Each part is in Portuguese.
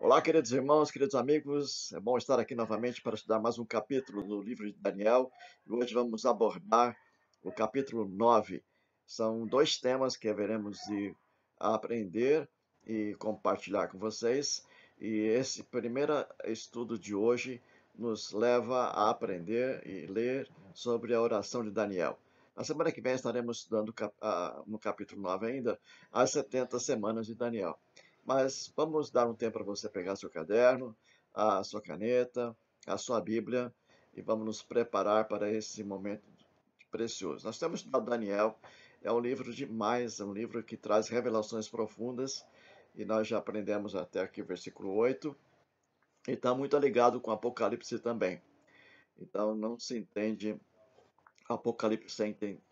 Olá, queridos irmãos, queridos amigos. É bom estar aqui novamente para estudar mais um capítulo do livro de Daniel. E hoje vamos abordar o capítulo 9. São dois temas que haveremos de aprender e compartilhar com vocês. E esse primeiro estudo de hoje nos leva a aprender e ler sobre a oração de Daniel. Na semana que vem estaremos estudando no capítulo 9 ainda, as 70 semanas de Daniel. Mas vamos dar um tempo para você pegar seu caderno, a sua caneta, a sua Bíblia e vamos nos preparar para esse momento precioso. Nós temos estudado Daniel, é um livro demais, é um livro que traz revelações profundas e nós já aprendemos até aqui o versículo 8 e está muito ligado com Apocalipse também. Então não se entende Apocalipse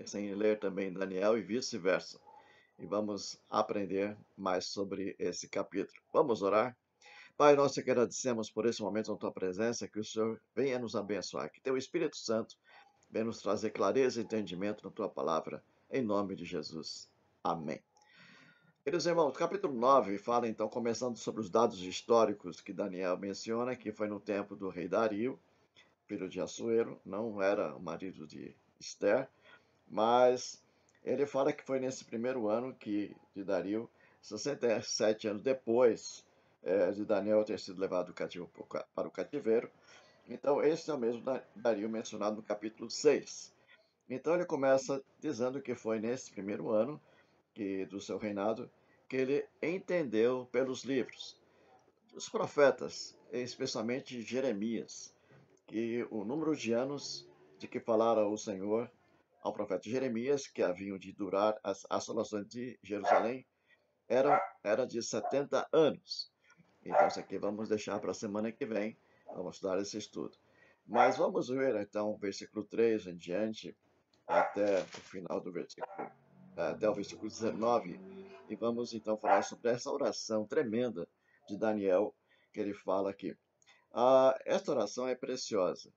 sem ler também Daniel e vice-versa. E vamos aprender mais sobre esse capítulo. Vamos orar? Pai, nós te agradecemos por esse momento na tua presença, que o Senhor venha nos abençoar, que teu Espírito Santo venha nos trazer clareza e entendimento na tua palavra, em nome de Jesus. Amém. Queridos irmãos, o capítulo 9 fala então, começando sobre os dados históricos que Daniel menciona, que foi no tempo do rei Dario, filho de Assuero, não era o marido de Esther, mas ele fala que foi nesse primeiro ano de Dario, 67 anos depois de Daniel ter sido levado cativo para o cativeiro. Então, esse é o mesmo Dario mencionado no capítulo 6. Então, ele começa dizendo que foi nesse primeiro ano do seu reinado que ele entendeu pelos livros. Os profetas, especialmente Jeremias, que o número de anos de que falara o Senhor ao profeta Jeremias, que haviam de durar as assolações de Jerusalém, era de 70 anos. Então, isso aqui vamos deixar para a semana que vem, vamos dar esse estudo. Mas vamos ver, então, o versículo 3 em diante, até o final do versículo, até o versículo 19, e vamos, então, falar sobre essa oração tremenda de Daniel, que ele fala aqui. Esta oração é preciosa.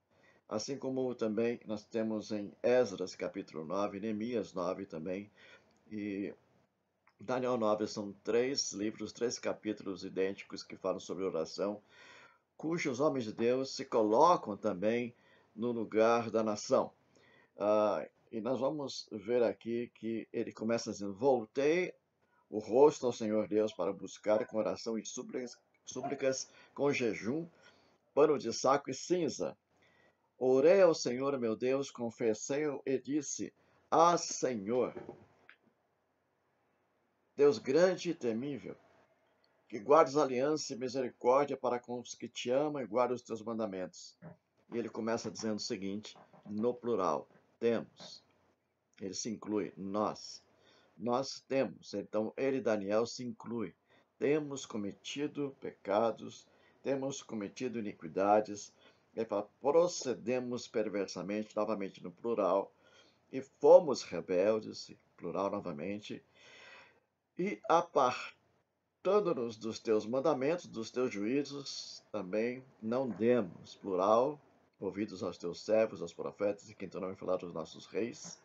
Assim como também nós temos em Esdras capítulo 9, Neemias 9 também, e Daniel 9 são três livros, três capítulos idênticos que falam sobre oração, cujos homens de Deus se colocam também no lugar da nação. E nós vamos ver aqui que ele começa dizendo: Voltei o rosto ao Senhor Deus para buscar com oração e súplicas com jejum, pano de saco e cinza. Orei ao Senhor meu Deus, confessei-o e disse: Ah, Senhor, Deus grande e temível, que guardas aliança e misericórdia para com os que te amam e guardam os teus mandamentos. E ele começa dizendo o seguinte, no plural: temos. Ele se inclui, nós. Nós temos. Então, ele, Daniel, se inclui. Temos cometido pecados, temos cometido iniquidades. Ele fala, procedemos perversamente, novamente no plural, e fomos rebeldes, plural novamente, e apartando-nos dos teus mandamentos, dos teus juízos, também não demos, plural, ouvidos aos teus servos, aos profetas, e quem tu não me falar dos nossos reis,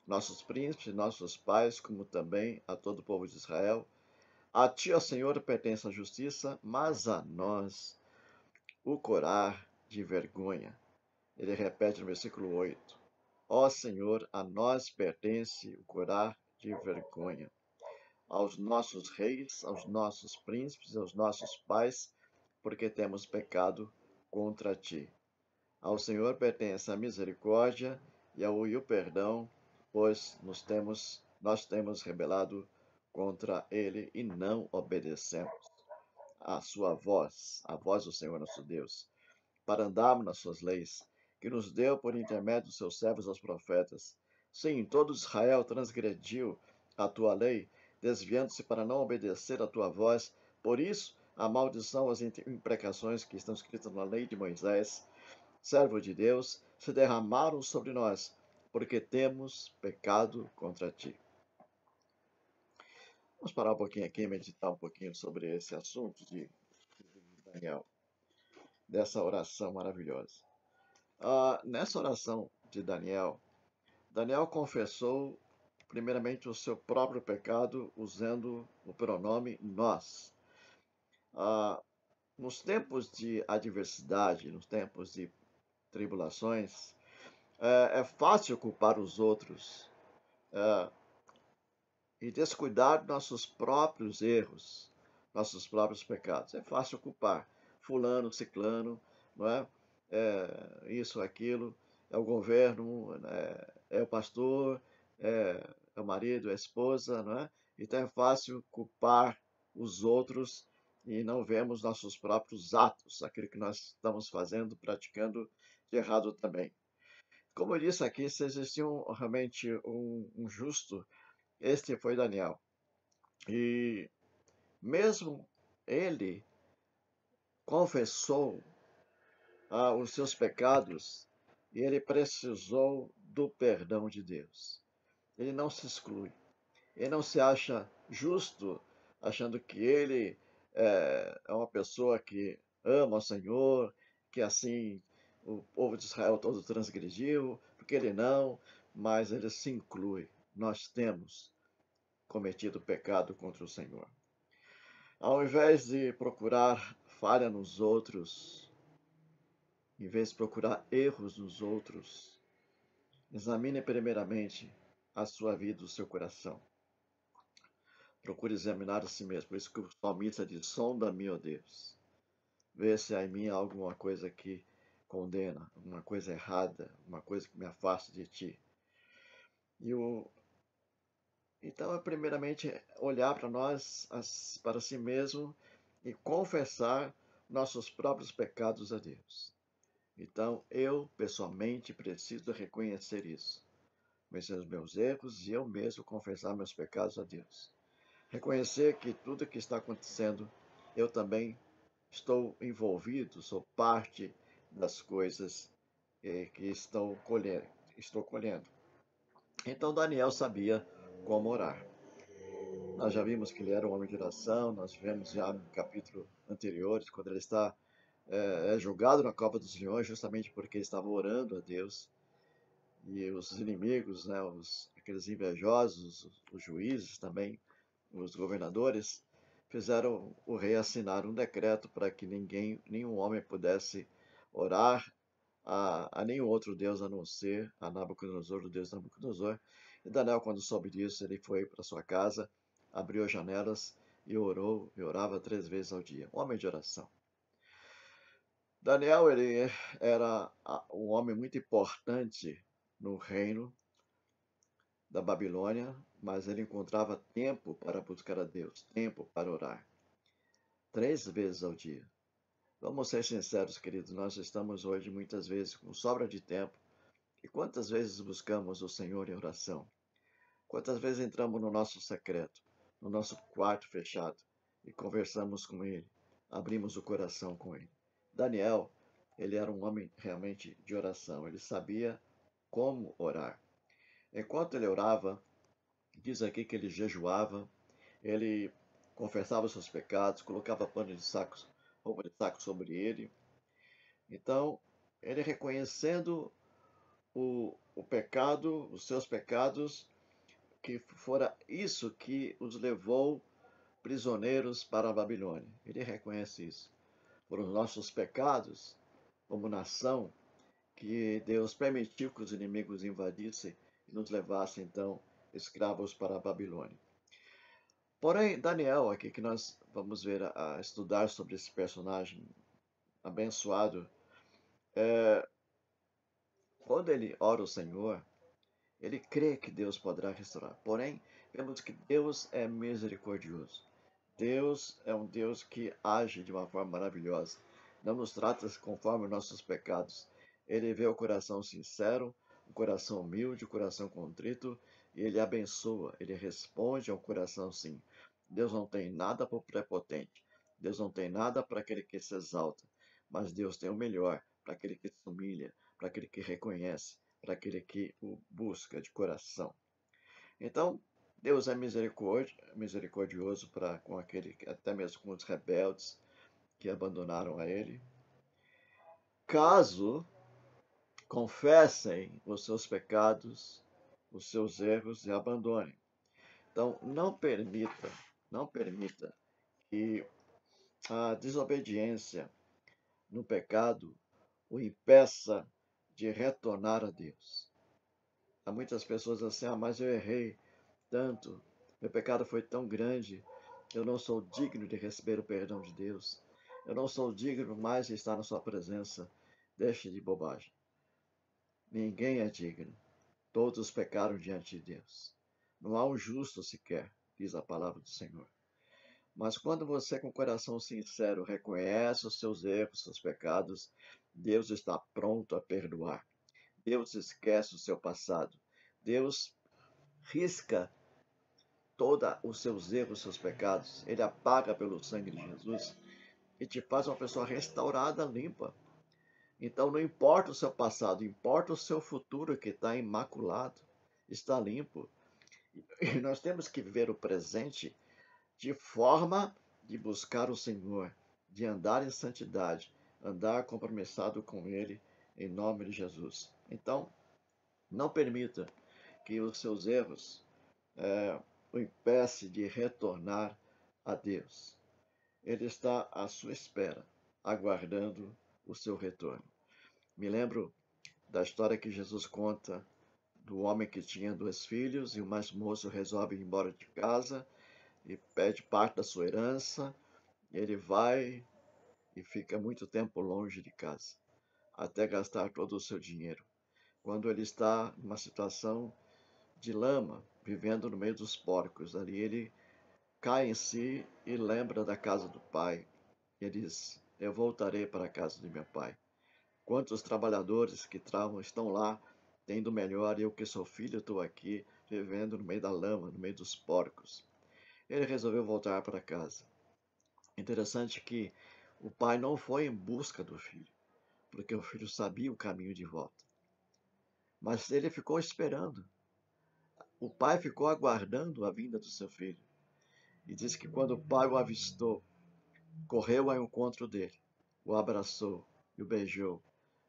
nossos príncipes, nossos pais, como também a todo o povo de Israel. A ti, ó Senhor, pertence a justiça, mas a nós o corar de vergonha. Ele repete no versículo 8. Ó Senhor, a nós pertence o corar de vergonha. Aos nossos reis, aos nossos príncipes, aos nossos pais, porque temos pecado contra ti. Ao Senhor pertence a misericórdia e o perdão, pois nós temos rebelado contra ele e não obedecemos a sua voz, a voz do Senhor nosso Deus, para andarmos nas suas leis, que nos deu por intermédio dos seus servos os profetas. Sim, todo Israel transgrediu a tua lei, desviando-se para não obedecer a tua voz. Por isso, a maldição, as imprecações que estão escritas na lei de Moisés, servo de Deus, se derramaram sobre nós, porque temos pecado contra ti. Vamos parar um pouquinho aqui e meditar um pouquinho sobre esse assunto de Daniel, dessa oração maravilhosa. Nessa oração de Daniel, Daniel confessou primeiramente o seu próprio pecado usando o pronome nós. Ah, nos tempos de adversidade, nos tempos de tribulações, é fácil culpar os outros, eh, e descuidar nossos próprios erros, nossos próprios pecados. É fácil culpar fulano, ciclano, não é? Isso, aquilo, é o governo, é o pastor, é o marido, é a esposa, não é? Então é fácil culpar os outros e não vemos nossos próprios atos, aquilo que nós estamos fazendo, praticando de errado também. Como eu disse aqui, se existia realmente um justo, este foi Daniel. E mesmo ele confessou os seus pecados e ele precisou do perdão de Deus. Ele não se exclui. Ele não se acha justo, achando que ele é uma pessoa que ama o Senhor, que assim o povo de Israel todo transgrediu, porque ele não, mas ele se inclui. Nós temos cometido pecado contra o Senhor. Ao invés de procurar falha nos outros, em vez de procurar erros nos outros, examine primeiramente a sua vida, o seu coração. Procure examinar a si mesmo. Por isso que o salmista diz: sonda-me, ó Deus. Vê se há em mim alguma coisa que condena, alguma coisa errada, alguma coisa que me afasta de ti. E o, então, é primeiramente olhar para nós, para si mesmo e confessar nossos próprios pecados a Deus. Então, eu pessoalmente preciso reconhecer isso, conhecer os meus erros e eu mesmo confessar meus pecados a Deus. Reconhecer que tudo que está acontecendo, eu também estou envolvido, sou parte das coisas que estou colhendo. Então, Daniel sabia como orar. Nós já vimos que ele era um homem de oração, nós vemos já no capítulo anteriores, quando ele está julgado na cova dos leões, justamente porque ele estava orando a Deus. E os inimigos, né, aqueles invejosos, os juízes também, os governadores, fizeram o rei assinar um decreto para que nenhum homem pudesse orar a nenhum outro Deus a não ser a Nabucodonosor, o Deus Nabucodonosor. E Daniel, quando soube disso, ele foi para sua casa, abriu as janelas e orou, e orava 3 vezes ao dia. Um homem de oração. Daniel, ele era um homem muito importante no reino da Babilônia, mas ele encontrava tempo para buscar a Deus, tempo para orar. 3 vezes ao dia. Vamos ser sinceros, queridos, nós estamos hoje muitas vezes com sobra de tempo. E quantas vezes buscamos o Senhor em oração? Quantas vezes entramos no nosso secreto, no nosso quarto fechado e conversamos com Ele, abrimos o coração com Ele? Daniel, ele era um homem realmente de oração, ele sabia como orar. Enquanto ele orava, diz aqui que ele jejuava, ele confessava os seus pecados, colocava pano de saco, roupa de saco sobre ele. Então, ele reconhecendo o pecado, os seus pecados, que fora isso que os levou prisioneiros para a Babilônia. Ele reconhece isso. Foram os nossos pecados, como nação, que Deus permitiu que os inimigos invadissem e nos levassem, então, escravos para a Babilônia. Porém, Daniel, aqui que nós vamos ver a estudar sobre esse personagem abençoado, quando ele ora ao Senhor, ele crê que Deus poderá restaurar. Porém, vemos que Deus é misericordioso. Deus é um Deus que age de uma forma maravilhosa. Não nos trata conforme nossos pecados. Ele vê o coração sincero, o coração humilde, o coração contrito, e ele abençoa, ele responde ao coração sim. Deus não tem nada para o prepotente. Deus não tem nada para aquele que se exalta. Mas Deus tem o melhor para aquele que se humilha, para aquele que reconhece, para aquele que o busca de coração. Então, Deus é misericordioso para com aquele, até mesmo com os rebeldes que abandonaram a Ele. Caso confessem os seus pecados, os seus erros e abandonem. Então, não permita que a desobediência no pecado o impeça de retornar a Deus. Há muitas pessoas assim, mas eu errei tanto, meu pecado foi tão grande, eu não sou digno de receber o perdão de Deus, eu não sou digno mais de estar na sua presença. Deixe de bobagem. Ninguém é digno. Todos pecaram diante de Deus. Não há um justo sequer, diz a palavra do Senhor. Mas quando você, com o coração sincero, reconhece os seus erros, seus pecados, Deus está pronto a perdoar. Deus esquece o seu passado. Deus risca todos os seus erros, seus pecados. Ele apaga pelo sangue de Jesus e te faz uma pessoa restaurada, limpa. Então não importa o seu passado, importa o seu futuro que está imaculado, está limpo. E nós temos que viver o presente de forma de buscar o Senhor, de andar em santidade, andar compromissado com Ele, em nome de Jesus. Então, não permita que os seus erros o impeça de retornar a Deus. Ele está à sua espera, aguardando o seu retorno. Me lembro da história que Jesus conta do homem que tinha 2 filhos e o mais moço resolve ir embora de casa e pede parte da sua herança. Ele vai e fica muito tempo longe de casa, até gastar todo o seu dinheiro. Quando ele está numa situação de lama, vivendo no meio dos porcos, ali ele cai em si e lembra da casa do pai. Ele diz: Eu voltarei para a casa de meu pai. Quantos trabalhadores que estão lá, tendo melhor, eu que sou filho estou aqui, vivendo no meio da lama, no meio dos porcos. Ele resolveu voltar para casa. Interessante que o pai não foi em busca do filho, porque o filho sabia o caminho de volta. Mas ele ficou esperando. O pai ficou aguardando a vinda do seu filho. E diz que quando o pai o avistou, correu ao encontro dele, o abraçou e o beijou.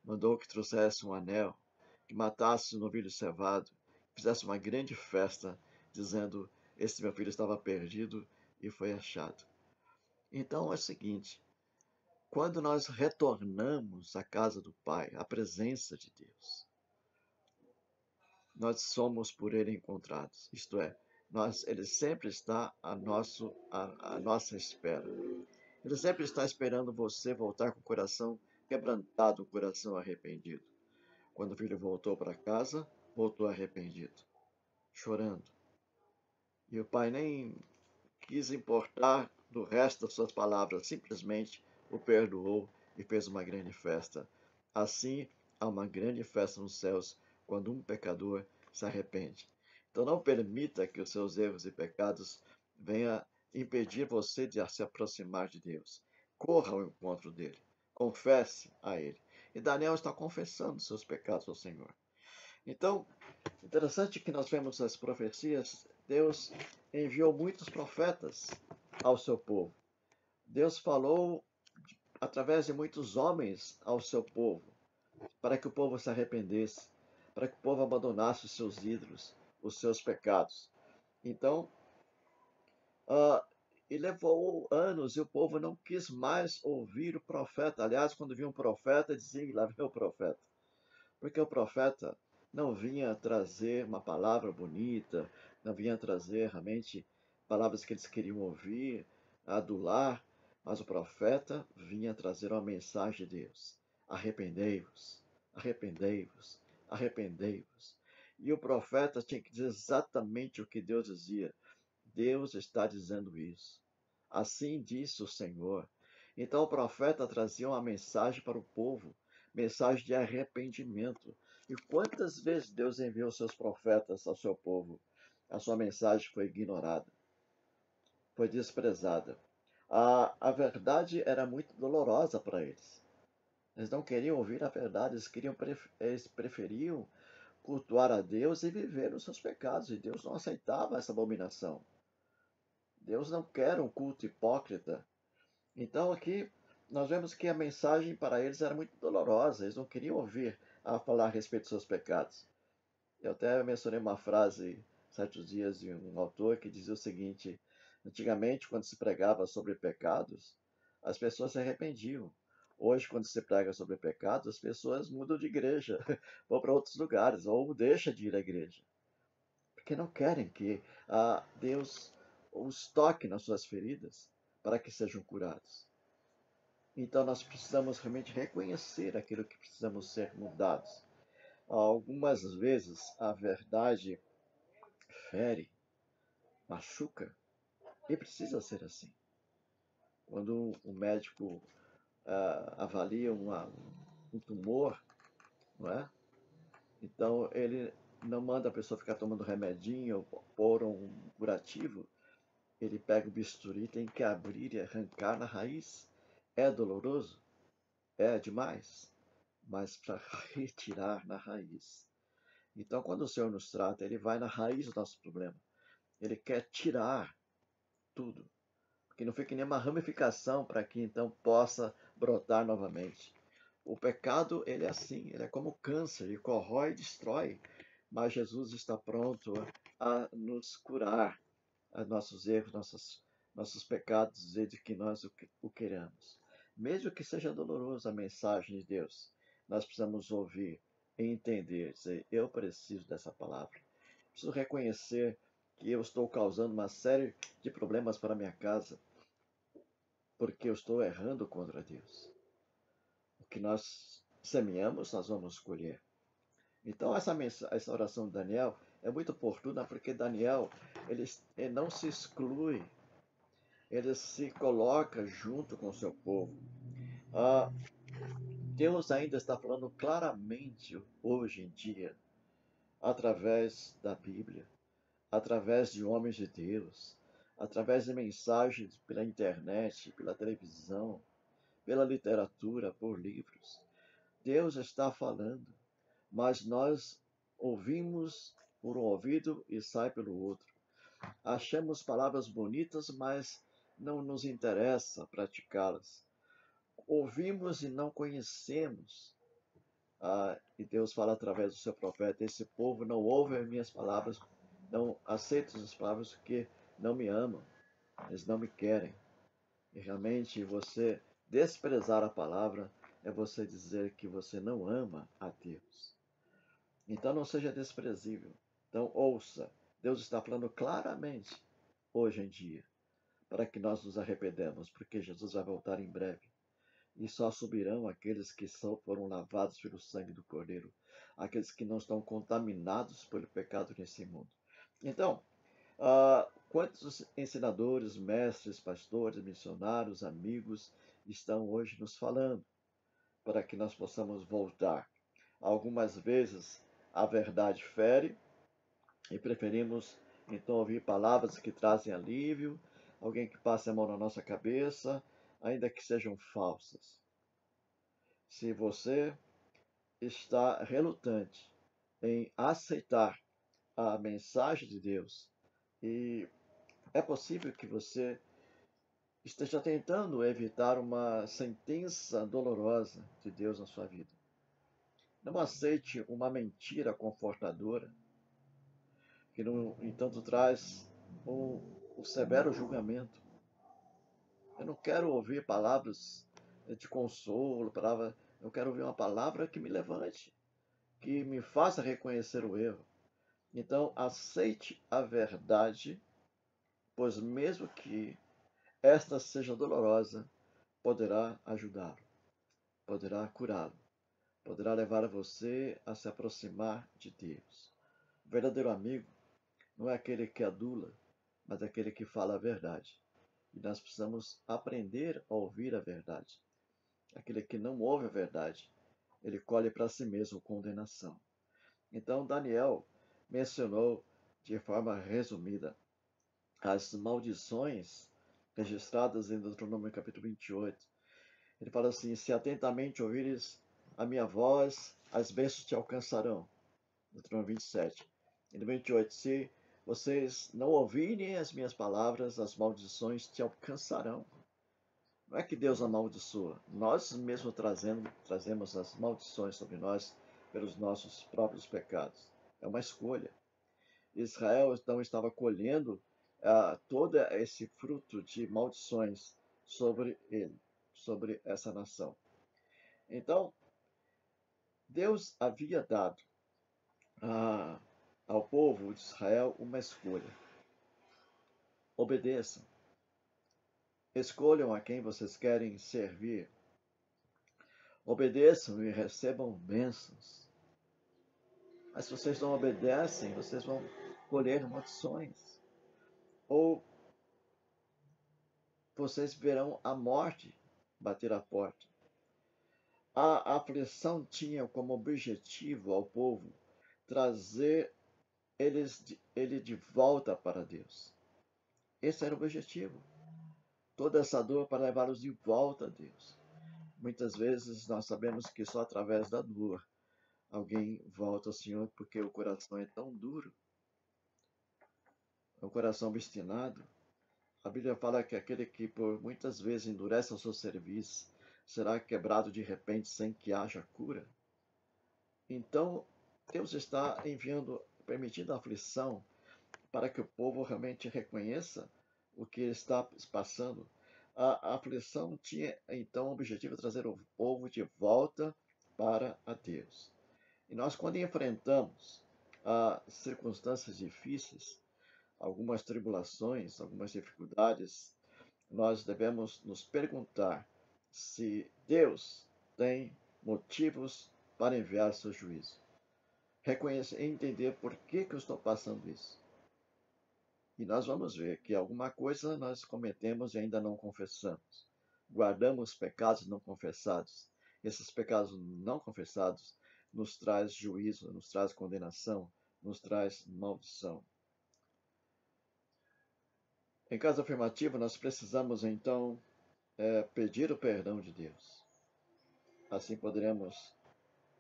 Mandou que trouxesse um anel, que matasse um novilho cevado, fizesse uma grande festa, dizendo: Este meu filho estava perdido e foi achado. Então é o seguinte: quando nós retornamos à casa do Pai, à presença de Deus, nós somos por Ele encontrados. Isto é, Ele sempre está à nossa espera. Ele sempre está esperando você voltar com o coração quebrantado, o coração arrependido. Quando o filho voltou para casa, voltou arrependido, chorando. E o pai nem quis importar do resto das suas palavras, simplesmente o perdoou e fez uma grande festa. Assim, há uma grande festa nos céus quando um pecador se arrepende. Então não permita que os seus erros e pecados venham impedir você de se aproximar de Deus. Corra ao encontro dele. Confesse a ele. E Daniel está confessando seus pecados ao Senhor. Então, interessante que nós vemos as profecias, Deus enviou muitos profetas ao seu povo. Deus falou através de muitos homens ao seu povo, para que o povo se arrependesse, para que o povo abandonasse os seus ídolos, os seus pecados. Então, e levou anos e o povo não quis mais ouvir o profeta. Aliás, quando via um profeta, dizia: lá vem o profeta. Porque o profeta não vinha trazer uma palavra bonita, não vinha trazer realmente palavras que eles queriam ouvir, adular, mas o profeta vinha trazer uma mensagem de Deus: arrependei-vos, arrependei-vos, arrependei-vos. E o profeta tinha que dizer exatamente o que Deus dizia. Deus está dizendo isso. Assim disse o Senhor. Então o profeta trazia uma mensagem para o povo, mensagem de arrependimento. E quantas vezes Deus enviou seus profetas ao seu povo? A sua mensagem foi ignorada, foi desprezada. A verdade era muito dolorosa para eles. Eles não queriam ouvir a verdade, eles preferiam cultuar a Deus e viver os seus pecados. E Deus não aceitava essa abominação. Deus não quer um culto hipócrita. Então aqui nós vemos que a mensagem para eles era muito dolorosa. Eles não queriam ouvir a falar a respeito dos seus pecados. Eu até mencionei uma frase certos dias de um autor que dizia o seguinte: antigamente, quando se pregava sobre pecados, as pessoas se arrependiam. Hoje, quando se prega sobre pecado, as pessoas mudam de igreja, vão para outros lugares, ou deixam de ir à igreja, porque não querem que Deus os toque nas suas feridas para que sejam curados. Então, nós precisamos realmente reconhecer aquilo que precisamos ser mudados. Algumas vezes, a verdade fere, machuca, e precisa ser assim. Quando o médico avalia um tumor, não é? Então ele não manda a pessoa ficar tomando remedinho ou pôr um curativo. Ele pega o bisturi, tem que abrir e arrancar na raiz. É doloroso? É demais. Mas para retirar na raiz. Então, quando o Senhor nos trata, Ele vai na raiz do nosso problema. Ele quer tirar tudo. Que não fique nenhuma ramificação para que então possa brotar novamente. O pecado, ele é assim, ele é como câncer, ele corrói e destrói, mas Jesus está pronto a nos curar a nossos erros, nossos pecados, dizer de que nós o queremos. Mesmo que seja doloroso a mensagem de Deus, nós precisamos ouvir e entender, dizer, eu preciso dessa palavra. Preciso reconhecer que eu estou causando uma série de problemas para a minha casa, porque eu estou errando contra Deus. O que nós semeamos, nós vamos colher. Então, essa oração de Daniel é muito oportuna, porque Daniel ele não se exclui, ele se coloca junto com o seu povo. Ah, Deus ainda está falando claramente hoje em dia, através da Bíblia, através de homens de Deus, através de mensagens pela internet, pela televisão, pela literatura, por livros. Deus está falando, mas nós ouvimos por um ouvido e sai pelo outro. Achamos palavras bonitas, mas não nos interessa praticá-las. Ouvimos e não conhecemos. E Deus fala através do seu profeta: esse povo não ouve as minhas palavras, não aceita as palavras porque não me amam, eles não me querem. E realmente você desprezar a palavra é você dizer que você não ama a Deus. Então não seja desprezível. Então ouça, Deus está falando claramente hoje em dia para que nós nos arrependamos, porque Jesus vai voltar em breve. E só subirão aqueles que foram lavados pelo sangue do Cordeiro, aqueles que não estão contaminados pelo pecado nesse mundo. Então, quantos ensinadores, mestres, pastores, missionários, amigos estão hoje nos falando para que nós possamos voltar? Algumas vezes a verdade fere e preferimos então ouvir palavras que trazem alívio, alguém que passe a mão na nossa cabeça, ainda que sejam falsas. Se você está relutante em aceitar a mensagem de Deus, e é possível que você esteja tentando evitar uma sentença dolorosa de Deus na sua vida. Não aceite uma mentira confortadora, que, no entanto, traz um severo julgamento. Eu não quero ouvir palavras de consolo, eu quero ouvir uma palavra que me levante, que me faça reconhecer o erro. Então, aceite a verdade, pois mesmo que esta seja dolorosa, poderá ajudá-lo, poderá curá-lo, poderá levar você a se aproximar de Deus. O verdadeiro amigo não é aquele que adula, mas aquele que fala a verdade. E nós precisamos aprender a ouvir a verdade. Aquele que não ouve a verdade, ele colhe para si mesmo condenação. Então, Daniel mencionou de forma resumida as maldições registradas em Deuteronômio capítulo 28. Ele fala assim: se atentamente ouvires a minha voz, as bênçãos te alcançarão. Deuteronômio 27. E no 28, se vocês não ouvirem as minhas palavras, as maldições te alcançarão. Não é que Deus amaldiçoa, nós mesmos trazemos as maldições sobre nós pelos nossos próprios pecados. É uma escolha. Israel então estava colhendo todo esse fruto de maldições sobre ele. sobre essa nação. Então, Deus havia dado ao povo de Israel uma escolha. Obedeçam. Escolham a quem vocês querem servir. Obedeçam e recebam bênçãos. Mas se vocês não obedecem, vocês vão colher maldições. Ou vocês verão a morte bater à porta. A aflição tinha como objetivo ao povo trazer ele de volta para Deus. Esse era o objetivo. Toda essa dor para levá-los de volta a Deus. Muitas vezes nós sabemos que só através da dor alguém volta ao Senhor, porque o coração é tão duro, é um coração obstinado. A Bíblia fala que aquele que por muitas vezes endurece o seu serviço será quebrado de repente sem que haja cura. Então, Deus está enviando, permitindo a aflição para que o povo realmente reconheça o que está passando. A aflição tinha então o objetivo de trazer o povo de volta para a Deus. E nós, quando enfrentamos circunstâncias difíceis, algumas tribulações, algumas dificuldades, nós devemos nos perguntar se Deus tem motivos para enviar seu juízo. Reconhecer e entender por que eu estou passando isso. E nós vamos ver que alguma coisa nós cometemos e ainda não confessamos. Guardamos pecados não confessados. Esses pecados não confessados nos traz juízo, nos traz condenação, nos traz maldição. Em caso afirmativo, nós precisamos então pedir o perdão de Deus. Assim poderemos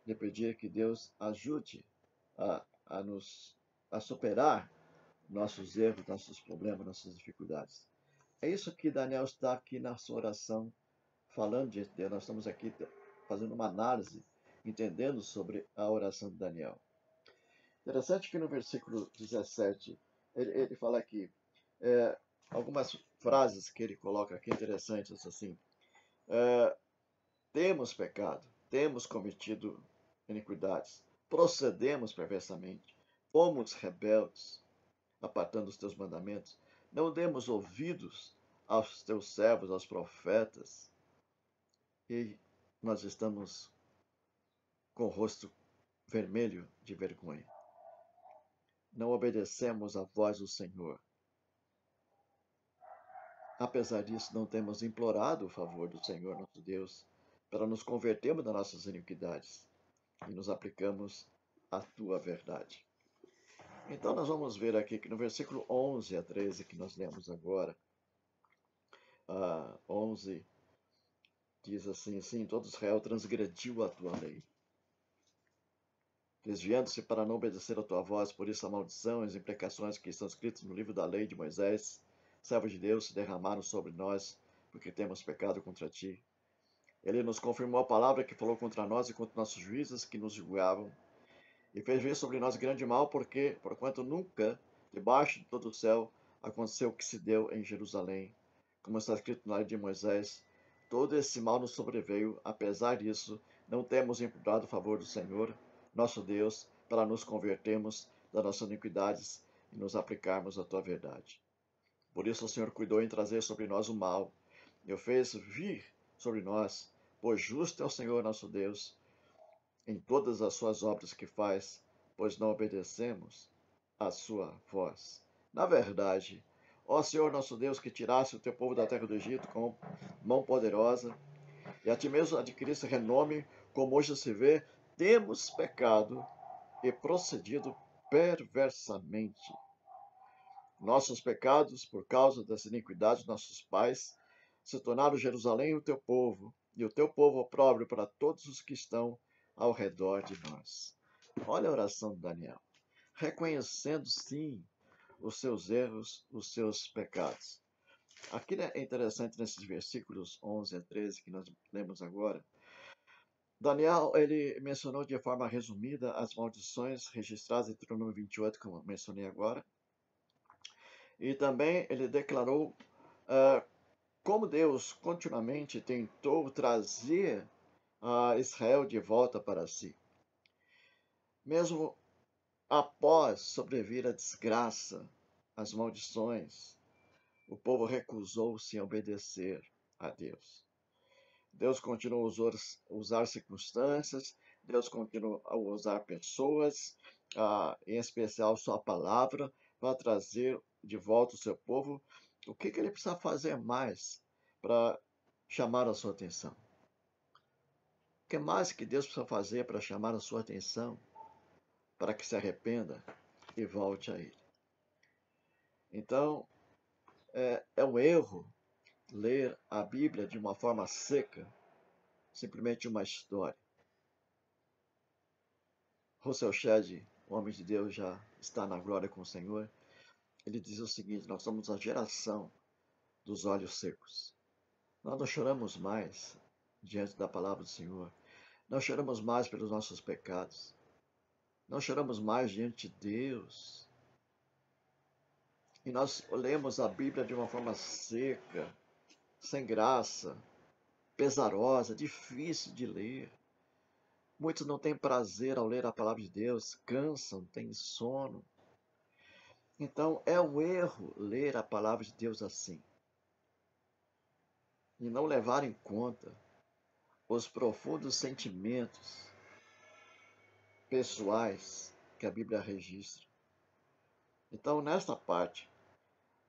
lhe pedir que Deus ajude a superar nossos erros, nossos problemas, nossas dificuldades. É isso que Daniel está aqui na sua oração falando de Deus. Nós estamos aqui fazendo uma análise, entendendo sobre a oração de Daniel. Interessante que no versículo 17, ele fala aqui, algumas frases que ele coloca aqui interessantes assim. Temos pecado, temos cometido iniquidades, procedemos perversamente, fomos rebeldes, apartando os teus mandamentos, não demos ouvidos aos teus servos, aos profetas, e nós estamos com o rosto vermelho de vergonha. Não obedecemos à voz do Senhor. Apesar disso, não temos implorado o favor do Senhor nosso Deus para nos convertermos das nossas iniquidades e nos aplicamos à tua verdade. Então, nós vamos ver aqui que no versículo 11 a 13, que nós lemos agora, 11 diz assim: sim, todo Israel transgrediu a tua lei, desviando-se para não obedecer a tua voz, por isso a maldição e as imprecações que estão escritas no livro da lei de Moisés, servo de Deus, se derramaram sobre nós, porque temos pecado contra ti. Ele nos confirmou a palavra que falou contra nós e contra nossos juízes que nos julgavam, e fez vir sobre nós grande mal, porquanto nunca, debaixo de todo o céu, aconteceu o que se deu em Jerusalém, como está escrito na lei de Moisés. Todo esse mal nos sobreveio, apesar disso, não temos implorado o favor do Senhor, nosso Deus, para nos convertermos das nossas iniquidades e nos aplicarmos à tua verdade. Por isso o Senhor cuidou em trazer sobre nós o mal, e o fez vir sobre nós, pois justo é o Senhor nosso Deus, em todas as suas obras que faz, pois não obedecemos à sua voz. Na verdade, ó Senhor nosso Deus, que tiraste o teu povo da terra do Egito com mão poderosa, e a ti mesmo adquiriste renome, como hoje se vê, temos pecado e procedido perversamente. Nossos pecados, por causa das iniquidades de nossos pais, se tornaram Jerusalém o teu povo, e o teu povo opróbrio para todos os que estão ao redor de nós. Olha a oração de Daniel, reconhecendo sim os seus erros, os seus pecados. Aqui é interessante nesses versículos 11 a 13 que nós lemos agora. Daniel, ele mencionou de forma resumida as maldições registradas em Deuteronômio 28, como eu mencionei agora. E também ele declarou como Deus continuamente tentou trazer a Israel de volta para si. Mesmo após sobreviver a desgraça, as maldições, o povo recusou-se a obedecer a Deus. Deus continua a usar circunstâncias, Deus continua a usar pessoas, em especial sua palavra, para trazer de volta o seu povo. O que ele precisa fazer mais para chamar a sua atenção? O que mais que Deus precisa fazer para chamar a sua atenção, para que se arrependa e volte a Ele? Então, é um erro ler a Bíblia de uma forma seca, simplesmente uma história. Russell Shedd, o homem de Deus, já está na glória com o Senhor. Ele diz o seguinte: nós somos a geração dos olhos secos. Nós não choramos mais diante da palavra do Senhor. Não choramos mais pelos nossos pecados. Não choramos mais diante de Deus. E nós lemos a Bíblia de uma forma seca, sem graça, pesarosa, difícil de ler. Muitos não têm prazer ao ler a palavra de Deus, cansam, têm sono. Então é um erro ler a palavra de Deus assim e não levar em conta os profundos sentimentos pessoais que a Bíblia registra. Então, nesta parte,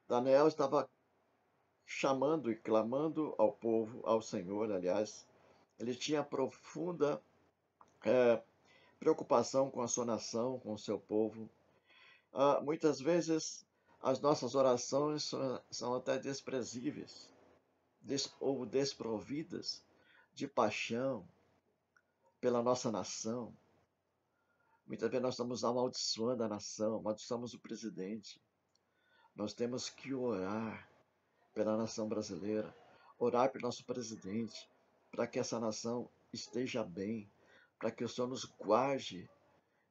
Daniel estava chamando e clamando ao povo, ao Senhor, aliás. Ele tinha profunda preocupação com a sua nação, com o seu povo. Muitas vezes as nossas orações são até desprezíveis ou desprovidas de paixão pela nossa nação. Muitas vezes nós estamos amaldiçoando a nação, amaldiçoamos o presidente. Nós temos que orar pela nação brasileira, orar pelo nosso presidente, para que essa nação esteja bem, para que o Senhor nos guarde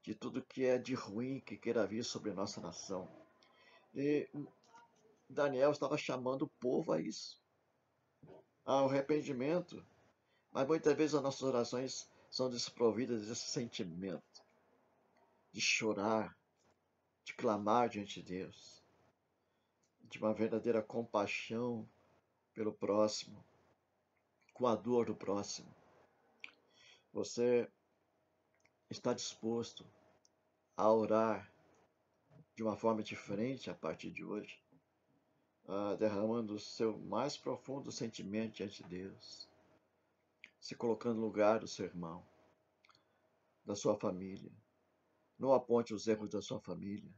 de tudo que é de ruim que queira vir sobre a nossa nação. E Daniel estava chamando o povo a isso, ao arrependimento. Mas muitas vezes as nossas orações são desprovidas desse sentimento de chorar, de clamar diante de Deus, de uma verdadeira compaixão pelo próximo, com a dor do próximo. Você está disposto a orar de uma forma diferente a partir de hoje, derramando o seu mais profundo sentimento diante de Deus, se colocando no lugar do seu irmão, da sua família. Não aponte os erros da sua família.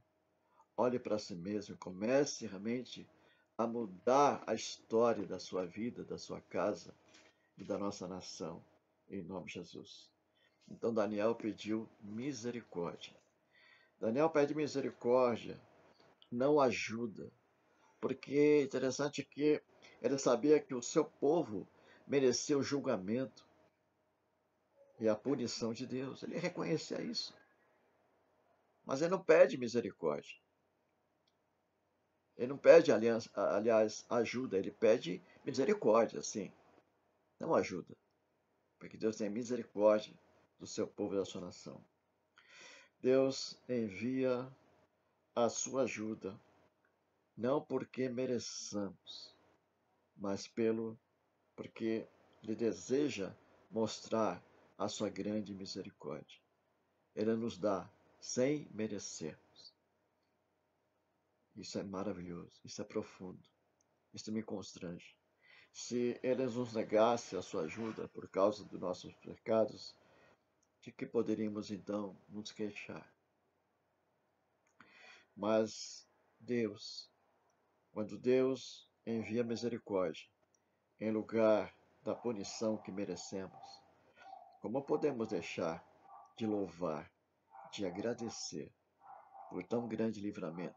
Olhe para si mesmo e comece realmente a mudar a história da sua vida, da sua casa e da nossa nação, em nome de Jesus. Então Daniel pediu misericórdia. Daniel pede misericórdia, não ajuda, porque é interessante que ele sabia que o seu povo merecia o julgamento e a punição de Deus. Ele reconhecia isso. Mas ele não pede misericórdia. Ele não pede, aliás, ajuda, ele pede misericórdia, sim, não ajuda. Porque Deus tem misericórdia do seu povo e da sua nação. Deus envia a sua ajuda, não porque mereçamos, mas porque Ele deseja mostrar a sua grande misericórdia. Ele nos dá sem merecermos. Isso é maravilhoso, isso é profundo, isso me constrange. Se Ele nos negasse a sua ajuda por causa dos nossos pecados, de que poderíamos então nos queixar? Mas quando Deus envia misericórdia em lugar da punição que merecemos, como podemos deixar de louvar, de agradecer por tão grande livramento,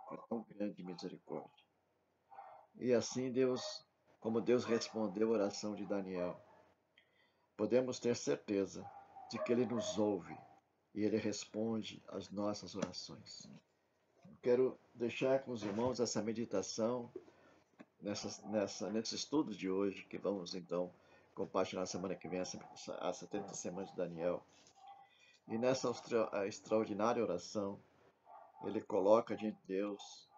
por tão grande misericórdia? E assim como Deus respondeu a oração de Daniel, podemos ter certeza de que Ele nos ouve e Ele responde às nossas orações. Quero deixar com os irmãos essa meditação nesse estudo de hoje, que vamos então compartilhar na semana que vem, as 70 semanas de Daniel. E nessa extraordinária oração, ele coloca diante de Deus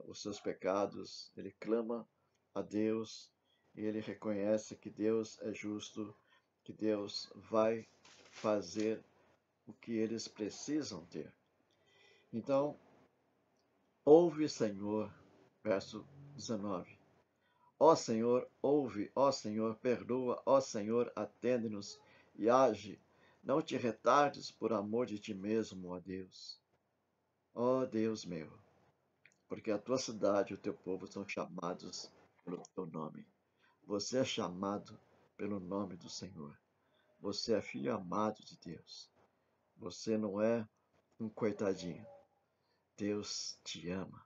os seus pecados, ele clama a Deus e ele reconhece que Deus é justo, que Deus vai fazer o que eles precisam ter. Então, ouve, Senhor, verso 19. Ó Senhor, ouve, ó Senhor, perdoa, ó Senhor, atende-nos e age. Não te retardes por amor de ti mesmo, ó Deus. Ó Deus meu, porque a tua cidade e o teu povo são chamados pelo teu nome. Você é chamado pelo nome do Senhor. Você é filho amado de Deus. Você não é um coitadinho. Deus te ama.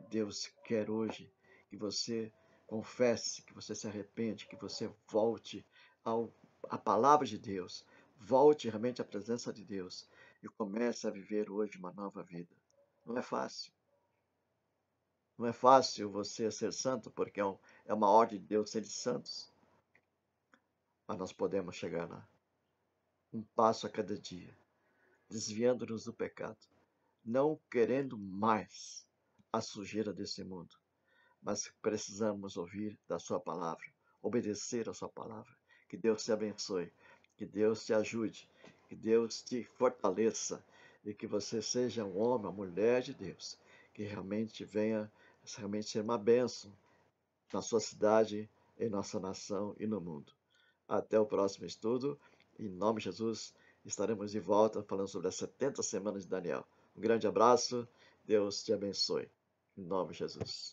Deus quer hoje que você confesse, que você se arrepende, que você volte à palavra de Deus, volte realmente à presença de Deus e comece a viver hoje uma nova vida. Não é fácil. Não é fácil você ser santo, porque é uma ordem de Deus ser de santos, mas nós podemos chegar lá. Um passo a cada dia, desviando-nos do pecado, não querendo mais a sujeira desse mundo, mas precisamos ouvir da sua palavra, obedecer a sua palavra. Que Deus te abençoe, que Deus te ajude, que Deus te fortaleça e que você seja um homem, uma mulher de Deus, que realmente venha realmente ser uma bênção na sua cidade, em nossa nação e no mundo. Até o próximo estudo. Em nome de Jesus, estaremos de volta falando sobre as 70 semanas de Daniel. Um grande abraço. Deus te abençoe. Em nome de Jesus.